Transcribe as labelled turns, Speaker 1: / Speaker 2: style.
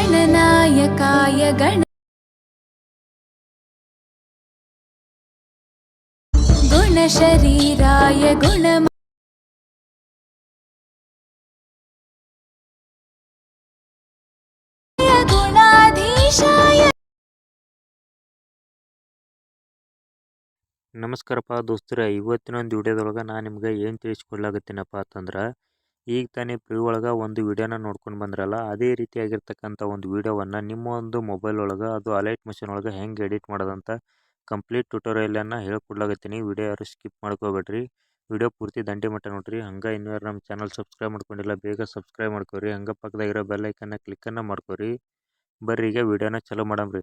Speaker 1: गणनायकाय गुणशरीराय गुणाधीशाय।
Speaker 2: ನಮಸ್ಕಾರಪ್ಪ ದೋಸ್ತರೆ, ಇವತ್ತಿನ ಒಂದು ವಿಡಿಯೋದೊಳಗೆ ನಾನು ನಿಮ್ಗೆ ಏನು ತಿಳಿಸ್ಕೊಡ್ಲಾಗತ್ತೀನಪ್ಪ ಅಂತಂದ್ರೆ, ಈಗ ತಾನೇ ಪ್ರಿವ್ಯೂ ಒಳಗೆ ಒಂದು ವಿಡಿಯೋನ ನೋಡ್ಕೊಂಡು ಬಂದ್ರಲ್ಲ, ಅದೇ ರೀತಿಯಾಗಿರ್ತಕ್ಕಂಥ ಒಂದು ವಿಡಿಯೋವನ್ನು ನಿಮ್ಮ ಒಂದು ಮೊಬೈಲ್ ಒಳಗೆ, ಅದು ಅಲೈಟ್ ಮಿಷನ್ ಒಳಗೆ ಹೆಂಗೆ ಎಡಿಟ್ ಮಾಡೋದಂತ ಕಂಪ್ಲೀಟ್ ಟ್ಯುಟೋರಿಯಲನ್ನು ಹೇಳ್ಕೊಡ್ಲಾಗತ್ತೀನಿ. ವಿಡಿಯೋ ಯಾರು ಸ್ಕಿಪ್ ಮಾಡ್ಕೋಬೇಡ್ರಿ, ವಿಡಿಯೋ ಪೂರ್ತಿ ದಂಡಿ ಮಟ್ಟ ನೋಡ್ರಿ. ಹಂಗೆ ಇನ್ನೂ ಯಾರು ನಮ್ಮ ಚಾನಲ್ ಸಬ್ಸ್ಕ್ರೈಬ್ ಮಾಡ್ಕೊಂಡಿಲ್ಲ, ಬೇಗ ಸಬ್ಸ್ಕ್ರೈಬ್ ಮಾಡ್ಕೋರಿ. ಹಂಗೆ ಪಕ್ಕದಾಗಿರೋ ಬೆಲ್ಲೈಕನ್ನ ಕ್ಲಿಕ್ಕನ್ನು ಮಾಡ್ಕೋರಿ. ಬರ್ರಿ ಈಗ ವಿಡಿಯೋನ ಚಲೋ ಮಾಡಮ್ರಿ.